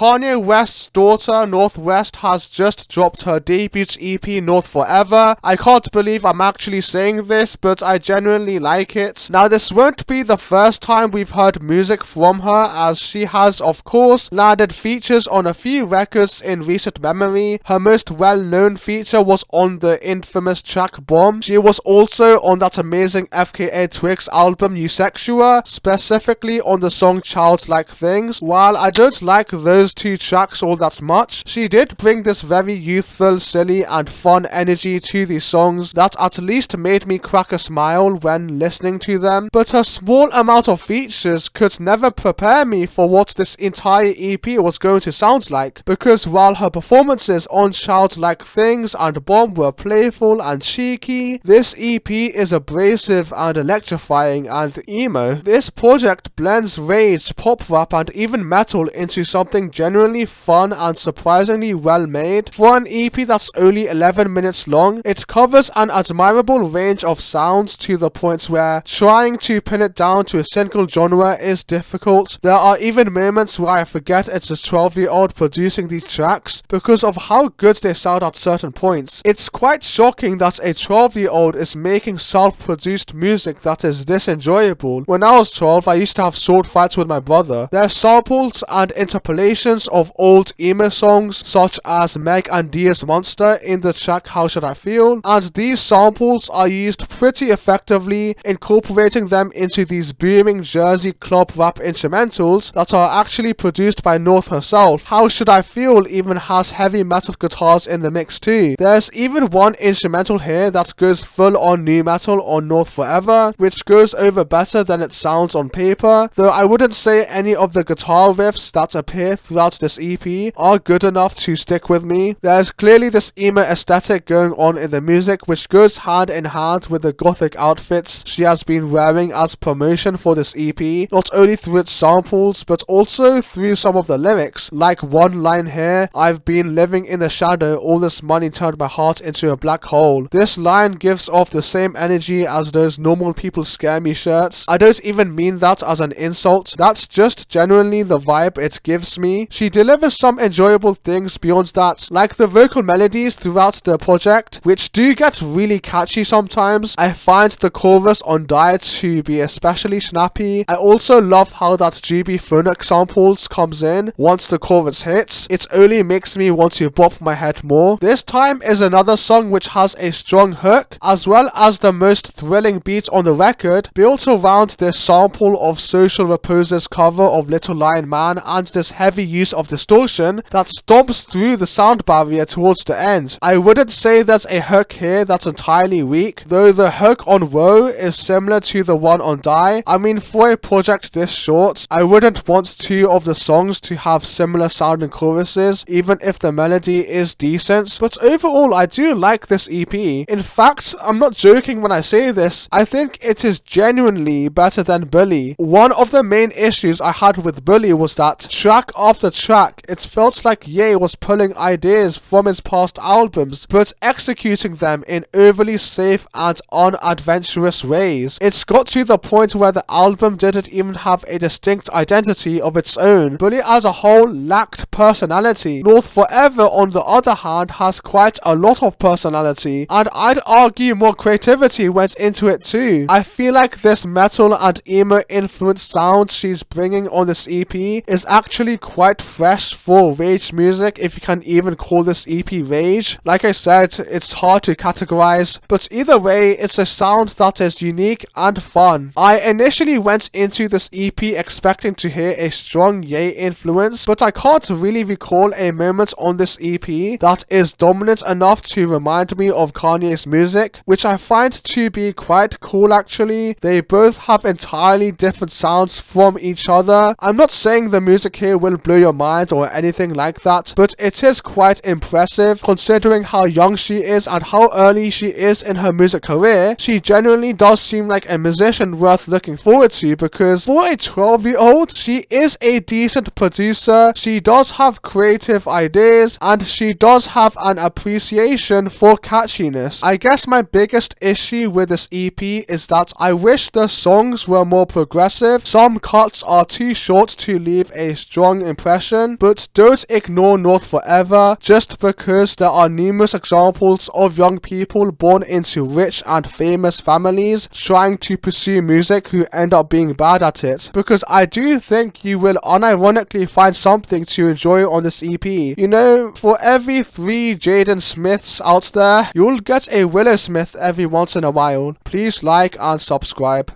Kanye West's daughter, Northwest, has just dropped her debut EP, North Forever. I can't believe I'm actually saying this, but I genuinely like it. Now, this won't be the first time we've heard music from her, as she has, of course, landed features on a few records in recent memory. Her most well-known feature was on the infamous track Bomb. She was also on that amazing FKA Twigs album H0w, specifically on the song Childlike Things. While I don't like those two tracks all that much, she did bring this very youthful, silly and fun energy to these songs that at least made me crack a smile when listening to them. But her small amount of features could never prepare me for what this entire EP was going to sound like, because while her performances on Childlike Things and Bomb were playful and cheeky, this EP is abrasive and electrifying and emo. This project blends rage, pop rap and even metal into something genuinely fun and surprisingly well made. For an EP that's only 11 minutes long, it covers an admirable range of sounds to the point where trying to pin it down to a single genre is difficult. There are even moments where I forget it's a 12-year-old producing these tracks because of how good they sound at certain points. It's quite shocking that a 12-year-old is making self-produced music that is this enjoyable. When I was 12, I used to have sword fights with my brother. There are samples and interpolations of old emo songs such as Meg and Dia's Monster in the track How Should I Feel, and these samples are used pretty effectively, incorporating them into these booming Jersey club rap instrumentals that are actually produced by North herself. How Should I Feel even has heavy metal guitars in the mix too. There's even one instrumental here that goes full on nu metal on North Forever, which goes over better than it sounds on paper, though I wouldn't say any of the guitar riffs that appear throughout this EP are good enough to stick with me. There's clearly this emo aesthetic going on in the music, which goes hand in hand with the gothic outfits she has been wearing as promotion for this EP, not only through its samples but also through some of the lyrics, like one line here, "I've been living in the shadow, all this money turned my heart into a black hole." This line gives off the same energy as those normal people scare me shirts. I don't even mean that as an insult, that's just genuinely the vibe it gives me. She delivers some enjoyable things beyond that, like the vocal melodies throughout the project, which do get really catchy sometimes. I find the chorus on Die to be especially snappy. I also love how that GB Phonic samples comes in once the chorus hits. It only makes me want to bop my head more. This time is another song which has a strong hook, as well as the most thrilling beat on the record, built around this sample of Social Repose's cover of Little Lion Man and this heavy use of distortion that stomps through the sound barrier towards the end. I wouldn't say there's a hook here that's entirely weak, though the hook on Woe is similar to the one on Die. I mean, for a project this short, I wouldn't want two of the songs to have similar sounding choruses, even if the melody is decent. But overall, I do like this EP. In fact, I'm not joking when I say this, I think it is genuinely better than Bully. One of the main issues I had with Bully was that track after track, it felt like Ye was pulling ideas from his past albums, but executing them in overly safe and unadventurous ways. It's got to the point where the album didn't even have a distinct identity of its own. Bully as a whole lacked personality. North Forever, on the other hand, has quite a lot of personality, and I'd argue more creativity went into it too. I feel like this metal and emo influenced sound she's bringing on this EP is actually quite fresh for rage music, if you can even call this EP rage. Like I said, it's hard to categorize, but either way, it's a sound that is unique and fun. I initially went into this EP expecting to hear a strong Ye influence, but I can't really recall a moment on this EP that is dominant enough to remind me of Kanye's music, which I find to be quite cool actually. They both have entirely different sounds from each other. I'm not saying the music here will blow your mind or anything like that, but it is quite impressive considering how young she is and how early she is in her music career. She genuinely does seem like a musician worth looking forward to, because for a 12-year-old, she is a decent producer, she does have creative ideas, and she does have an appreciation for catchiness. I guess my biggest issue with this EP is that I wish the songs were more progressive. Some cuts are too short to leave a strong impression profession, but don't ignore North forever just because there are numerous examples of young people born into rich and famous families trying to pursue music who end up being bad at it. Because I do think you will unironically find something to enjoy on this EP. You know, for every 3 Jaden Smiths out there, you'll get a Willow Smith every once in a while. Please like and subscribe.